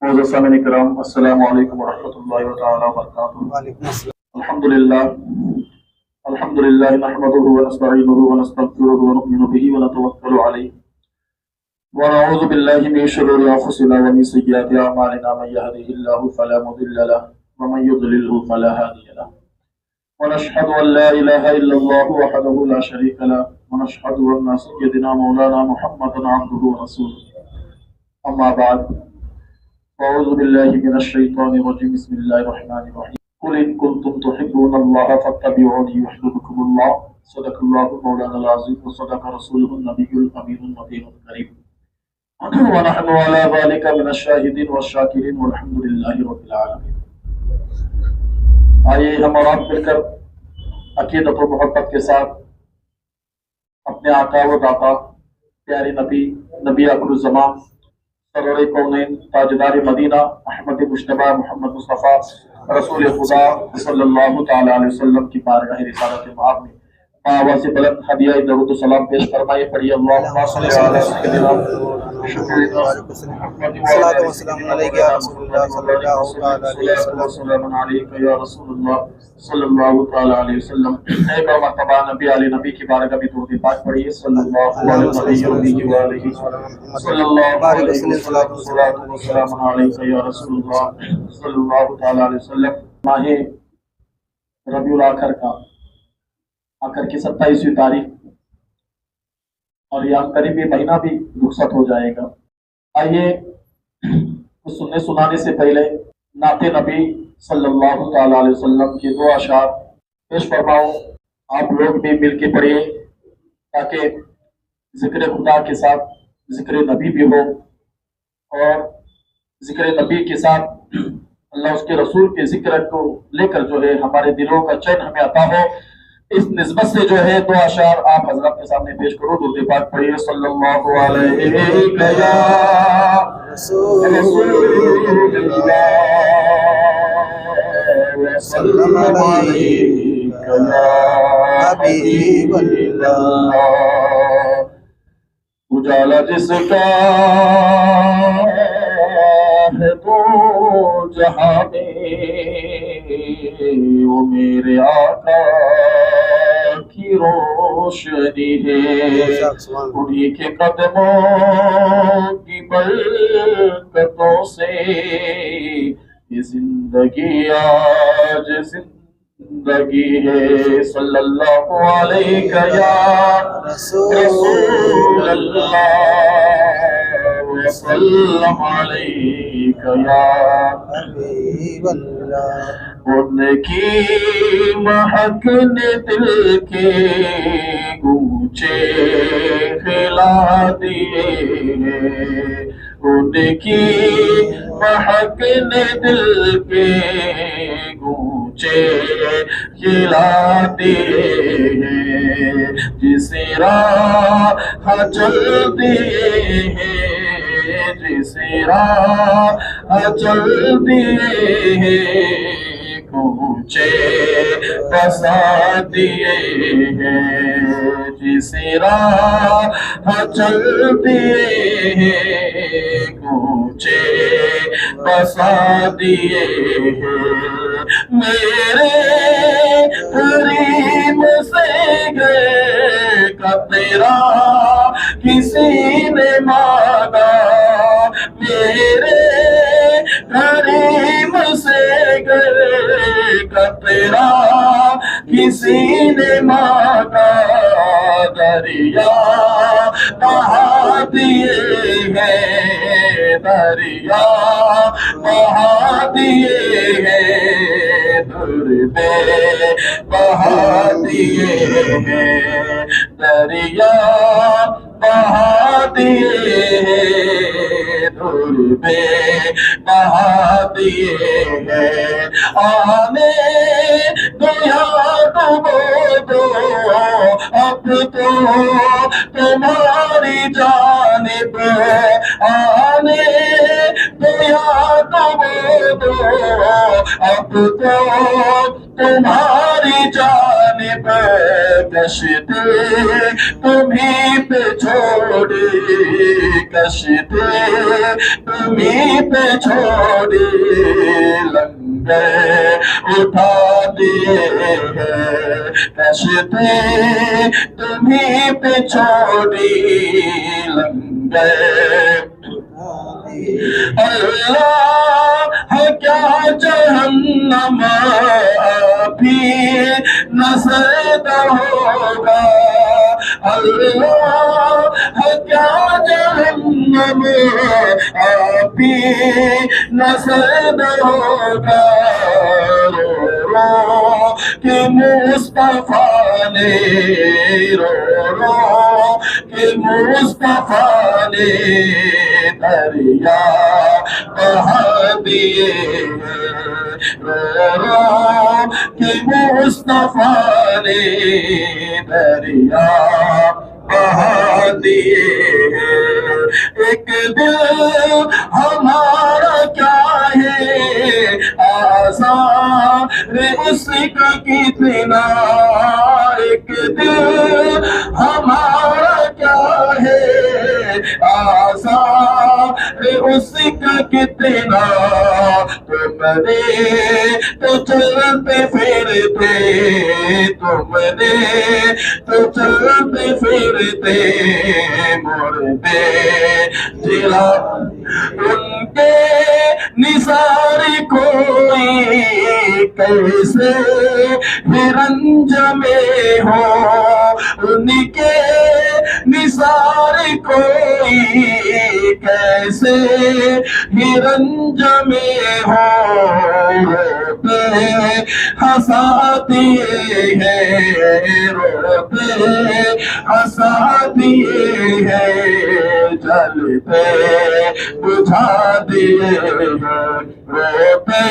معزز سامعین کرام، السلام علیکم ورحمۃ اللہ تعالی وبرکاتہ۔ وعلیکم السلام۔ الحمد للہ نحمده ونستعینه ونستغفره ونؤمن به ونتوکل علیہ ونعوذ باللہ من شرور انفسنا ومن سیئات اعمالنا، من یهده اللہ فلا مضل له ومن یضلله فلا هادی له، ونشهد ان لا الہ الا اللہ وحده لا شریک له، ونشهد ان سیدنا مولانا محمدا عبده ورسوله، اما بعد، اعوذ باللہ من الشیطان الرجیم، بسم اللہ الرحمن الرحیم، قل ان کنتم تحبون اللہ فاتبعونی یحببکم اللہ، صدق اللہ مولانا العظیم وصدق رسولہ النبی الامین النبی الکریم، ونحن علی ذلک من الشاہدین والشاکرین والحمد للہ رب العالمین۔ آئیے ہم اور آپ مل کر عقیدت و محبت کے ساتھ اپنے آقا و داتا پیارے نبی آخر الزمان سرور کونین تاجدار مدینہ احمد مجتبی محمد مصطفیٰ رسول خدا صلی اللہ تعالی علیہ وسلم کی بارگاہ رسالت مآب میں آواز سے بلند ہدیہ درود و سلام پیش فرمائے۔ پڑھیے اللہم صلی علی سیدنا صلاۃ و سلام علیک یا رسول اللہ صلی اللہ علیہ وسلم، وسلم علیک یا رسول اللہ صلی اللہ تعالی علیہ وسلم۔ ایک اور مرتبہ نبی کی بارگاہ میں درود پاک پڑھیے، صلی اللہ علیہ وسلم، صلی اللہ علیہ وسلم علیک یا رسول اللہ صلی اللہ تعالی علیہ وسلم۔ ماہ ربیع الاخر کا آخر کی 27ویں تاریخ اور یہ قریب یہ مہینہ بھی رخصت ہو جائے گا۔ آئیے کچھ سننے سنانے سے پہلے نعت نبی صلی اللہ تعالی علیہ وسلم کے دو اشعار پیش فرماؤں، آپ لوگ بھی مل کے پڑھیے تاکہ ذکر خدا کے ساتھ ذکر نبی بھی ہو، اور ذکر نبی کے ساتھ اللہ اس کے رسول کے ذکر کو لے کر جو ہے ہمارے دلوں کا چین ہمیں عطا ہو۔ اس نسبت سے جو ہے دو اشعار آپ حضرات کے سامنے پیش کرو، درود پاک پڑھیے، صلی اللہ علیہ یا رسول اللہ وسلم علیک یا حبیب اللہ، اجالا جس کا ہے تو جہاں میں وہ میرے آقا کی روشنی ہے، انہی کے قدموں کی برکتوں سے یہ زندگی آج زندگی ہے، صلی اللہ علیہ یا رسول اللہ وسلم علیک یا حبیب اللہ۔ ان کی مہک نے دل کے گونچے کھلا دیے، ان کی مہک نے دل کے گونچے کھلا دیے، جس راہ چل دیے ہیں، جس راہ چل دیے ہیں، کوچے بسا دیے ہیں، جس راہ چل دیے ہیں، کوچے بسا دیے ہیں، میرے قریب سے گئے کا تیرا کسی نے مانگا، میرے قریب سے گئے کا تیرا کسی نے مانگا، دریا بہا دیے ہیں، دریا بہا دیے ہیں، دربے بہا دیے ہیں، دریا بہا دیے ہیں، دربے بہا دیے ہیں، آنے دیا ڈبو دو اب تو تمہاری جانب، آنے دیا ڈبو دو اب تو تمہاری جانب، کشتی تمہیں پہ چھوڑی کشتی تمہیں پہ چھوڑی لنگر اٹھا دیے ہیں کشتی تمہیں پہ چھوڑی لنگر اللہ کیا جہنم ابھی نصرد ہوگا اللہ کیا جہنم ابھی نصرد ہوگا رو کہ مصطفیٰ نے رو کہ مصطفیٰ نے دریا بہا دیے رو کہ مصطفیٰ نے دریا بہا دیے ایک دل ہمارا کیا ہے آثار اس کا کتنا ایک دل ہمارا کیا ہے آثار اس کا کتنا تم نے تو چلتے پھرتے تم نے تو چلتے پھرتے مردے جلا ان کے نثار کوئی کیسے بھی رنج میں ہو ان کے نثار کوئی کیسے بھی رنج میں ہو روتے ہنسا دیے ہیں روتے ہنسا دیے ہیں جلتے بجھا دیے ہیں روتے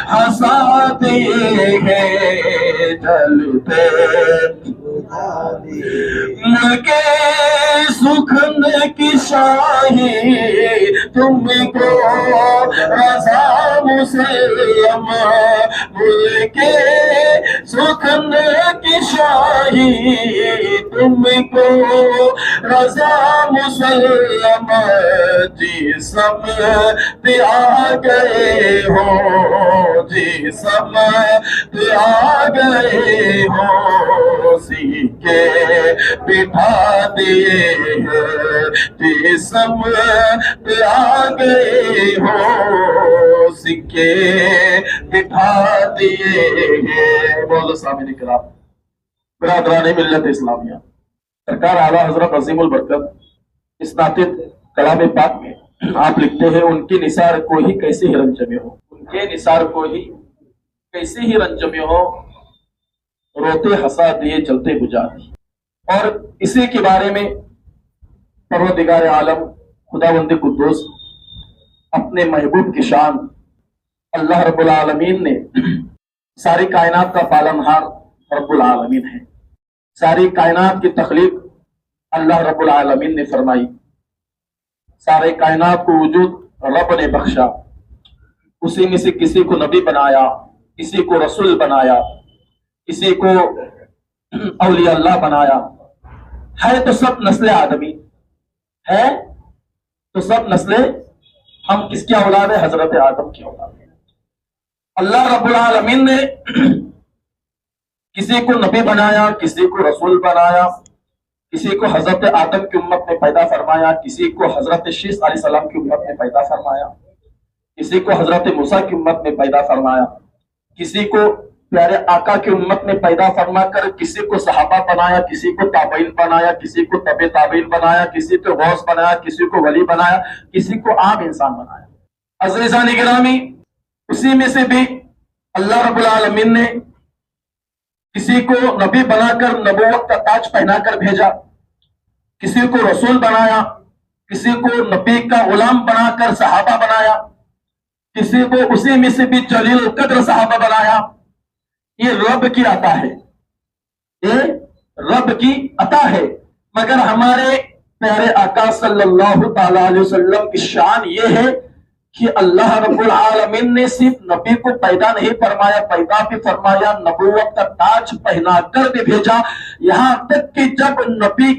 ہنسا دیے ہیں جلتے ملک سکھن کی شاہی تم کو رضا مسلم ملک سکھن کی شاہی تم کو رضا مسلم جسم تے آ گئے ہو جسم تے آ گئے ہو سیکھے بٹھا دیے ہیں جسم تے آ گئے ہو سیکھے بٹھا دیے ہیں بولو سامنے کرام برادران ملت اسلامیہ سرکار اعلیٰ حضرت عظیم البرکت اس ناطق کلام پاک میں آپ لکھتے ہیں ان کی نثار کو ہی کیسے ہی رنج میں ہو ان کے نثار کو ہی کیسے ہی رنج میں ہو روتے ہنسا دیے چلتے بجھا دیے اور اسی کے بارے میں پروردگار عالم خداوند قدوس اپنے محبوب کی شان اللہ رب العالمین نے ساری کائنات کا پالنہار رب العالمین ہے ساری کائنات کی تخلیق اللہ رب العالمین نے فرمائی سارے کائنات کو وجود رب نے بخشا اسی میں سے کسی کو نبی بنایا کسی کو رسول بنایا کسی کو اولیاء اللہ بنایا ہے تو سب نسل آدمی ہے تو سب نسل ہم کس کی اولاد ہے حضرت آدم کی اولاد ہے اللہ رب العالمین نے کسی کو نبی بنایا کسی کو رسول بنایا کسی کو حضرت آدم کی امت میں پیدا فرمایا کسی کو حضرت شیس علیہ السلام کی امت میں پیدا فرمایا کسی کو حضرت موسیٰ کی امت میں پیدا فرمایا کسی کو پیارے آقا کی امت میں پیدا فرما کر کسی کو صحابہ بنایا کسی کو تابعین بنایا کسی کو تبع تابعین بنایا کسی کو غوث بنایا کسی کو ولی بنایا کسی کو عام انسان بنایا عزیزان گرامی اسی میں سے بھی اللہ رب العالمین نے کسی کو نبی بنا کر نبوت کا تاج پہنا کر بھیجا کسی کو رسول بنایا کسی کو نبی کا غلام بنا کر صحابہ بنایا کسی کو اسی میں سے بھی جلیل القدر صحابہ بنایا یہ رب کی عطا ہے یہ رب کی عطا ہے مگر ہمارے پیارے آقا صلی اللہ تعالی علیہ وسلم کی شان یہ ہے کہ اللہ رب العالمین نے صرف نبی کو پیدا نہیں فرمایا، پیدا بھی فرمایا، نبوت کا تاج پہنا کر بھی بھیجا، یہاں تک کہ جب نبی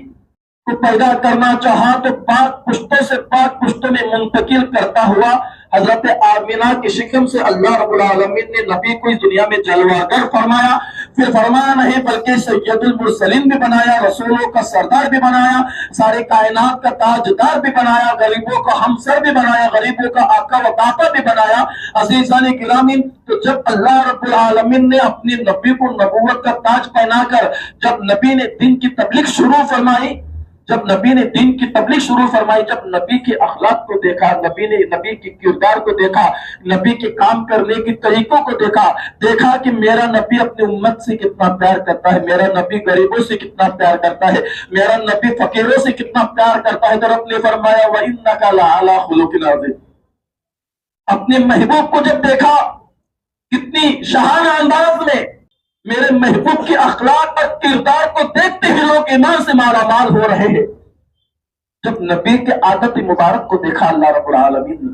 کو پیدا کرنا چاہا تو پاک پشتوں سے پاک پشتوں میں منتقل کرتا ہوا حضرت آمینہ کی شکم سے اللہ رب العالمین نے نبی کو اس دنیا میں جلوہ گر فرمایا، پھر فرمایا نہیں بلکہ سید المرسلین بھی بنایا، رسولوں کا سردار بھی بنایا، سارے کائنات کا تاجدار بھی بنایا، غریبوں کا ہمسر بھی بنایا، غریبوں کا آقا و باپا بھی بنایا۔ عزیزان گرامی، تو جب اللہ رب العالمین نے اپنے نبی کو نبوت کا تاج پہنا کر جب نبی نے دین کی تبلیغ شروع فرمائی، جب نبی نے دین کی تبلیغ شروع فرمائی، جب نبی کے اخلاق کو دیکھا، نبی نے نبی کے کردار کو دیکھا، نبی کے کام کرنے کے طریقوں کو دیکھا کہ میرا نبی اپنی امت سے کتنا پیار کرتا ہے، میرا نبی غریبوں سے کتنا پیار کرتا ہے، میرا نبی فقیروں سے کتنا پیار کرتا ہے، تو رب نے فرمایا وَإِنَّكَ لَعَلَىٰ خُلُقٍ عَظِيمٍ۔ اپنے محبوب کو جب دیکھا کتنی شاہانہ انداز میں، میرے محبوب کے اخلاق اور کردار کو دیکھتے ہی لوگ ایمان سے مالا مال ہو رہے ہیں۔ جب نبی کے عادت مبارک کو دیکھا اللہ رب العالمین نے،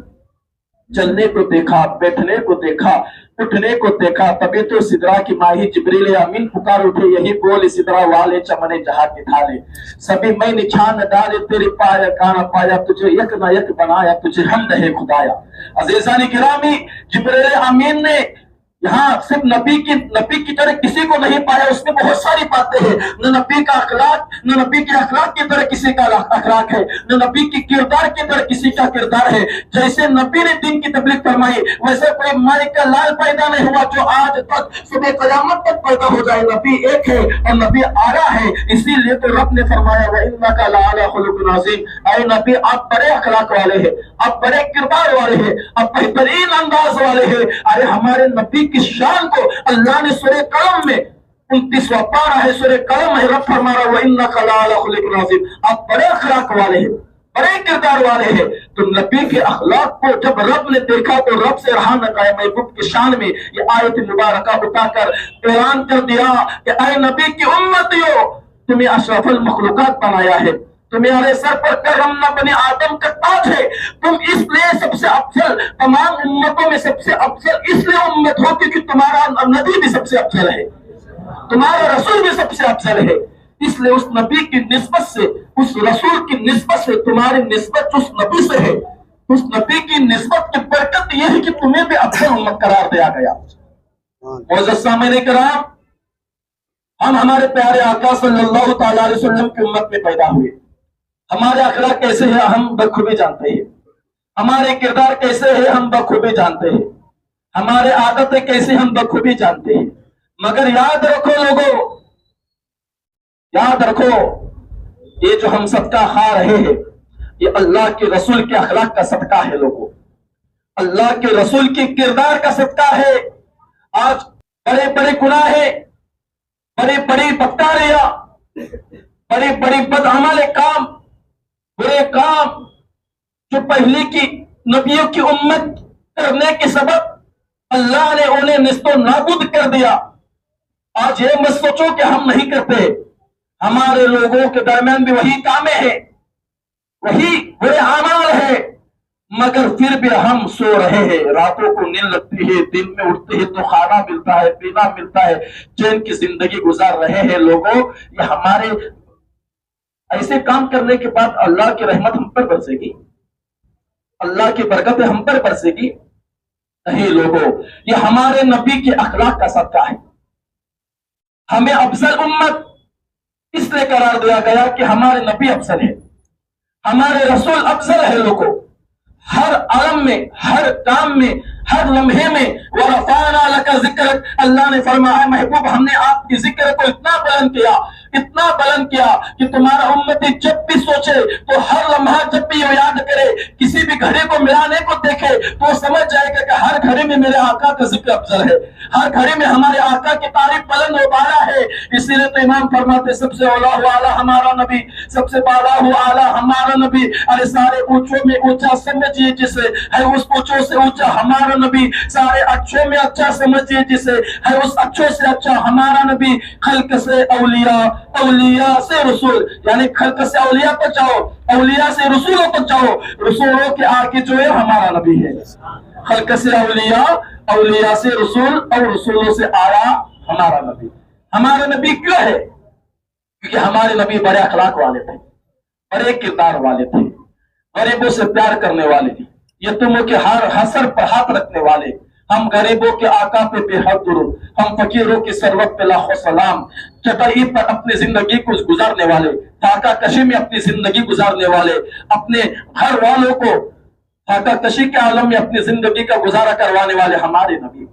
چلنے کو دیکھا، بیٹھنے کو دیکھا، اٹھنے کو دیکھا، تبھی تو سدرا کی ماہی جبریل امین پکار اٹھے، یہی بول سدرا والے چمنے جہاں کے تھالے، سبھی میں نچھان ڈالے تیرے پایا کانا پایا، تجھے یک نہ یک بنایا، تجھے حمد ہے خدایا۔ عزیزان گرامی، جبریل امین نے یہاں صرف نبی کی طرح کسی کو نہیں پایا، اس میں بہت ساری باتیں ہیں، نہ نبی کا اخلاق، نہ نبی کے اخلاق کی طرح کسی کا اخلاق ہے، نہ نبی کی کردار کی طرح کسی کا کردار ہے۔ جیسے نبی نے دین کی تبلیغ فرمائی، ویسے کوئی مالک کا لال پیدا نہیں ہوا جو آج تک صبح قیامت تک پیدا ہو جائے، نبی ایک ہے اور نبی آرا ہے۔ اسی لیے تو رب نے فرمایا وَإِنَّكَ لَعَلَىٰ خُلُقٍ عَظِيمٍ، اے نبی آپ بڑے اخلاق والے ہیں، آپ بڑے کردار والے ہیں، آپ بہترین انداز والے ہیں۔ ارے ہمارے نبی کی شان کو اللہ نے سورہ قلم میں 29واں پارہ ہے، سورہ قلم ہے، رب فرما رہا وَإِنَّكَ لَعَلَىٰ خُلُقٍ عَظِيمٍ، آپ بڑے اخلاق والے ہیں، بڑے کردار والے ہیں۔ تو نبی کے اخلاق کو جب رب نے دیکھا تو رب سے رہا نہ گیا، محبوب کی شان میں یہ آیت مبارکہ اٹھا کر اعلان کر دیا کہ اے نبی کی امتیو، تمہیں اشرف المخلوقات بنایا ہے، تمہارے سر پر کرم بنی آدم کا تاج ہے، تم اس لیے سب سے افضل، تمام امتوں میں سب سے افضل اس لیے امت ہو کیونکہ تمہارا نبی بھی سب سے افضل ہے، تمہارا رسول بھی سب سے افضل ہے۔ اس لیے اس نبی کی نسبت سے، اس رسول کی نسبت سے تمہاری نسبت اس نبی سے ہے، اس نبی کی نسبت کی برکت یہ ہے کہ تمہیں بھی افضل امت قرار دیا گیا۔ معزز سامعین کرام، ہم ہمارے پیارے آقا صلی اللہ تعالیٰ علیہ وسلم کی امت میں پیدا ہوئے، ہمارے اخلاق کیسے ہیں ہم بخوبی جانتے ہیں، ہمارے کردار کیسے ہیں ہم بخوبی جانتے ہیں، ہمارے عادتیں کیسے ہم بخوبی جانتے ہیں، مگر یاد رکھو لوگوں، یاد رکھو یہ جو ہم صدقہ کھا رہے ہیں یہ اللہ کے رسول کے اخلاق کا صدقہ ہے لوگوں، اللہ کے رسول کے کردار کا صدقہ ہے۔ آج بڑے بڑے گناہ ہیں، بڑی بڑی بدکاریاں، بڑی بڑی بدعمل کام، برے کام جو پہلے کی نبیوں کی امت کرنے کے سبب اللہ نے انہیں نیست و نابود کر دیا۔ آج یہ مت سوچو کہ ہم نہیں کرتے، ہمارے لوگوں کے درمیان بھی وہی کامیں ہیں، وہی برے اعمال ہیں، مگر پھر بھی ہم سو رہے ہیں، راتوں کو نیند لگتی ہے، دن میں اٹھتے ہیں تو کھانا ملتا ہے، پینا ملتا ہے، چین کی زندگی گزار رہے ہیں لوگوں۔ یہ ہمارے ایسے کام کرنے کے بعد اللہ کی رحمت ہم پر برسے گی، اللہ کی برکت ہم پر برسے گی؟ نہیں لوگوں، یہ ہمارے نبی کے اخلاق کا صدقہ ہے۔ ہمیں افضل امت اس لیے قرار دیا گیا کہ ہمارے نبی افضل ہے، ہمارے رسول افضل ہے لوگوں، ہر عالم میں، ہر کام میں، ہر لمحے میں۔ وَرَفَعْنَا لَكَ ذِكْرَكَ، اللہ نے فرمایا محبوب ہم نے آپ کی ذکر کو اتنا بلند کیا، اتنا بلند کیا کہ تمہارا امتی جب بھی سوچے تو ہر لمحہ جب بھی یہ یاد کرے، کسی بھی گھڑی کو ملانے کو دیکھے تو وہ سمجھ جائے گا کہ ہر گھڑی میں میرے آقا کا ذکر افضل ہے، ہر گھڑی میں ہمارے آقا کی تعریف بلند و بالا ہے۔ اسی لیے تو امام فرماتے سب سے اولا ہو اعلیٰ ہمارا نبی، سب سے بالا ہو اعلیٰ ہمارا نبی۔ ارے سارے اونچوں میں اونچا سمجھیے جسے ہے، اس اونچوں سے اونچا ہمارا نبی سارے اچھوں میں اچھا سمجھیے جسے ہے اس اچھوں سے اچھا ہمارا نبی، خلق سے اولیاء، اولیاء سے رسول، یعنی خلق سے اولیاء تک جاؤ، اولیاء سے رسولوں تک جاؤ، رسولوں کے آگے جو ہے ہمارا نبی ہے، خلق سے اولیاء، اولیاء سے رسول اور رسولوں سے آیا ہمارا نبی۔ ہمارا نبی کیوں ہے؟ کیونکہ ہمارے نبی بڑے اخلاق والے تھے، بڑے کردار والے تھے، غریبوں سے پیار کرنے والے تھے، یتیموں کے ہر حسر پر ہاتھ رکھنے والے، ہم غریبوں کے آقا پہ بے حد درود، ہم فقیروں کی ثروت پہ لاکھوں سلام، چٹائی پر اپنی زندگی کو گزارنے والے، فاقہ کشی میں اپنی زندگی گزارنے والے، اپنے گھر والوں کو فاقہ کشی کے عالم میں اپنی زندگی کا گزارا کروانے والے ہمارے نبی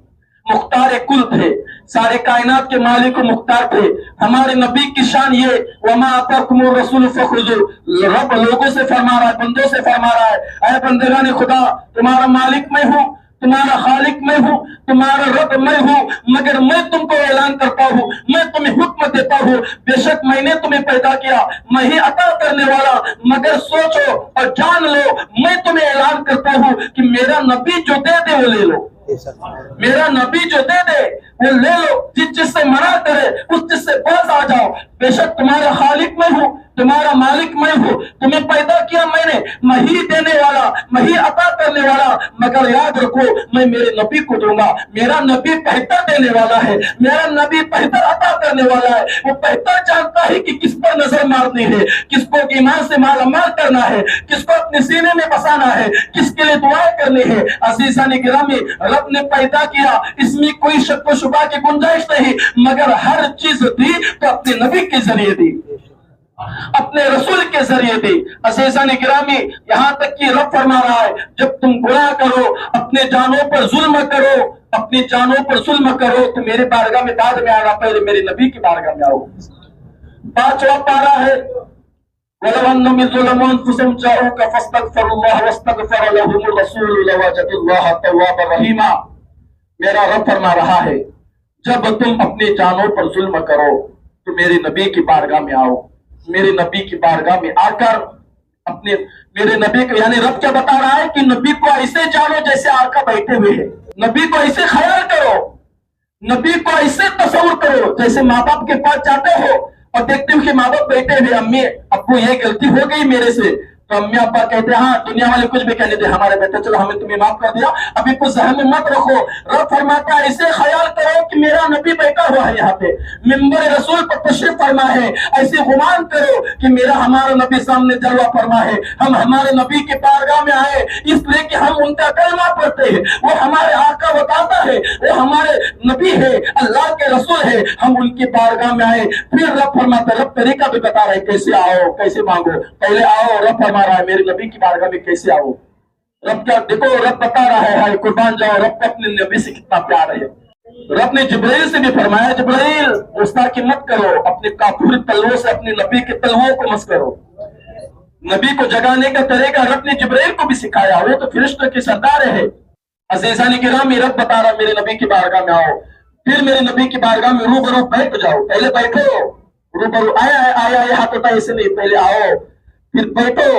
مختار کل تھے، سارے کائنات کے مالک و مختار تھے۔ ہمارے نبی کی شان یہ وَمَا آتَاكُمُ الرَّسُولُ فَخُذُوهُ، رب لوگوں سے فرما رہا ہے، بندوں سے فرما رہا ہے، اے بندگان خدا تمہارا مالک میں ہوں، تمہارا خالق میں ہوں، تمہارا رب میں ہوں، مگر میں تم کو اعلان کرتا ہوں، میں تمہیں حکم دیتا ہوں، بے شک میں نے تمہیں پیدا کیا، میں ہی عطا کرنے والا، مگر سوچو اور جان لو میں تمہیں اعلان کرتا ہوں کہ میرا نبی جو دے دے وہ لے لو، میرا نبی جو دے دے وہ لے لو، جس چیز سے منع کرے اس چیز سے باز آ جاؤ، بے شک تمہارا خالق میں ہوں، تمہارا مالک میں ہوں، تمہیں پیدا کیا میں ہی دینے والا، میں ہی عطا کرنے والا، مگر یاد رکھو میں میرے نبی کو دوں گا، میرا نبی بہتر دینے والا ہے، میرا نبی بہتر عطا کرنے والا ہے، وہ بہتر جانتا ہے کہ کس پر نظر مارنی ہے، کس کو ایمان سے مالا مال کرنا ہے، کس کو اپنے سینے میں بسانا ہے، کس کے لیے دعائیں کرنی ہے۔ عزیزان گرامی، رب نے پیدا کیا، اس میں کوئی شک و شبہ کی گنجائش نہیں، مگر ہر چیز دی تو اپنے نبی کے ذریعے دی، اپنے رسول کے ذریعے دی۔ عزیزان گرامی، یہاں تک کہ رب فرما رہا ہے جب تم گناہ کرو، اپنے جانوں پر ظلم کرو، اپنی جانوں پر ظلم کرو تو میرے بارگاہ میں بعد میں آنا، پہلے میرے نبی کی بارگاہ میں آؤ۔ 5واں پارہ ہے وَلَوْ أَنَّهُمْ ظَلَمُوا أَنفُسَهُمْ جَاءُوكَ فَاسْتَغْفَرُوا اللَّهَ وَاسْتَغْفَرَ لَهُمُ الرَّسُولُ لَوَجَدُوا اللَّهَ تَوَّابًا رَحِيمًا۔ میرا رب فرما رہا ہے جب تم اپنی جانوں پر ظلم کرو تو میرے نبی کی بارگاہ میں آؤ، میرے نبی کی بارگاہ میں آ کر اپنے میرے نبی کو، یعنی رب کیا بتا رہا ہے کہ نبی کو ایسے جانو جیسے آقا بیٹھے ہوئے ہیں، نبی کو ایسے خیال کرو، نبی کو ایسے تصور کرو جیسے ماں باپ کے پاس جاتے ہو اور دیکھتے ہو کہ ماں باپ بیٹھے ہوئے، امی ابو یہ غلطی ہو گئی میرے سے، تو امی ابا کہتے ہیں ہاں دنیا والے کچھ بھی کہنے دے ہمارے بیٹے، چلو ہمیں تمہیں معاف کر دیا، ابھی کچھ ذہن میں مت رکھو۔ رب فرماتا ہے ایسے خیال کرو کہ میرا نبی بیٹھا ہوا ہے یہاں پہ، منبر رسول پر تشریف فرما ہے، ایسے گمان کرو کہ میرا ہمارا نبی سامنے جلوہ فرما ہے، ہم ہمارے نبی کے بارگاہ میں آئے اس لیے کہ ہم ان کا کلمہ پڑھتے ہیں، وہ ہمارے آقا بتاتا ہے، وہ ہمارے نبی ہے، اللہ کے رسول ہے، ہم ان کی بارگاہ میں آئے۔ پھر رب فرماتا ہے، رب طریقہ بھی بتا رہا ہے کیسے آؤ، کیسے مانگو، پہلے آؤ، رب فرما رہا ہے میرے نبی کی بارگاہ میں کیسے آؤ۔ رب کیا دیکھو، رب بتا رہا ہے قربان جاؤ رب کو اپنے نبی سے کتنا پیار ہے۔ رب نے جبرائیل سے بھی فرمایا جبرائیل گستاخی مت کرو، اپنے کافر تلووں سے اپنے نبی کے تلووں کو مس کرو۔ نبی کو جگانے کا طریقہ رب نے جبرائیل کو بھی سکھایا، وہ تو فرشتوں کے سردار ہے۔ عزیزان گرامی، رب بتا رہا میرے نبی کی بارگاہ میں آؤ، پھر میرے نبی کی بارگاہ میں روبرو بیٹھ جاؤ، پہلے بیٹھو، روبرو آیا یہ ہاتھ ہوتا ہے اسے نہیں، پہلے آؤ پھر بیٹھو،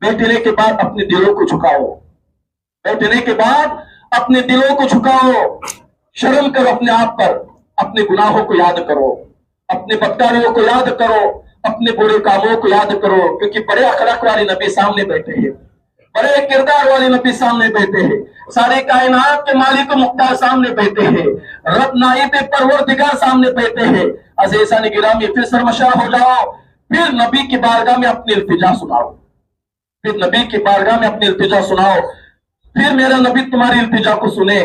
بیٹھنے کے بعد اپنے دلوں کو جھکاؤ، بیٹھنے کے بعد اپنے دلوں کو جھکاؤ، شرم کرو اپنے آپ پر، اپنے گناہوں کو یاد کرو، اپنے بدکاریوں کو یاد کرو، اپنے برے کاموں کو یاد کرو، کیونکہ بڑے اخلاق والے نبی سامنے بیٹھے ہیں، بڑے کردار والے نبی سامنے بیٹھے ہیں، سارے کائنات کے مالک و مختار سامنے بیٹھے ہیں، رب نائب پروردگار سامنے بیٹھے ہیں۔ عزیزان گرامی، پھر سرمشار ہو جاؤ، پھر نبی کی بارگاہ میں اپنی التجا سناؤ، پھر نبی کی بارگاہ میں اپنی التجا سناؤ، پھر میرا نبی تمہاری التجا کو سنے۔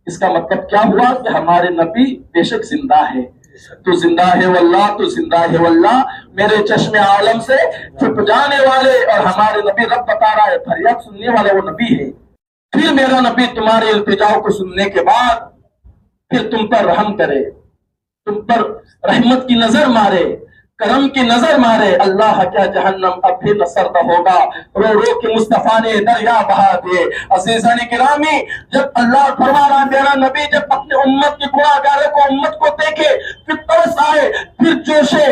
اس کا مطلب کیا ہوا کہ ہمارے نبی بے شک زندہ ہے، تو زندہ ہے واللہ، تو زندہ ہے واللہ، میرے چشم عالم سے چھپ جانے والے، اور ہمارے نبی رب بتا رہا ہے فریاد سننے والا وہ نبی ہے۔ پھر میرا نبی تمہاری التجاؤں کو سننے کے بعد پھر تم پر رحم کرے، تم پر رحمت کی نظر مارے، کرم کی نظر مارے۔ اللہ کیا جہنم اب پھر سرد ہوگا، رو رو کے مصطفیٰ نے دریا بہا دے۔ عزیزان گرامی، جب اللہ فرما رہا میرا نبی جب اپنے امت کے گناہگاروں کو، امت کو دیکھے، پھر ترس آئے، پھر جوشے،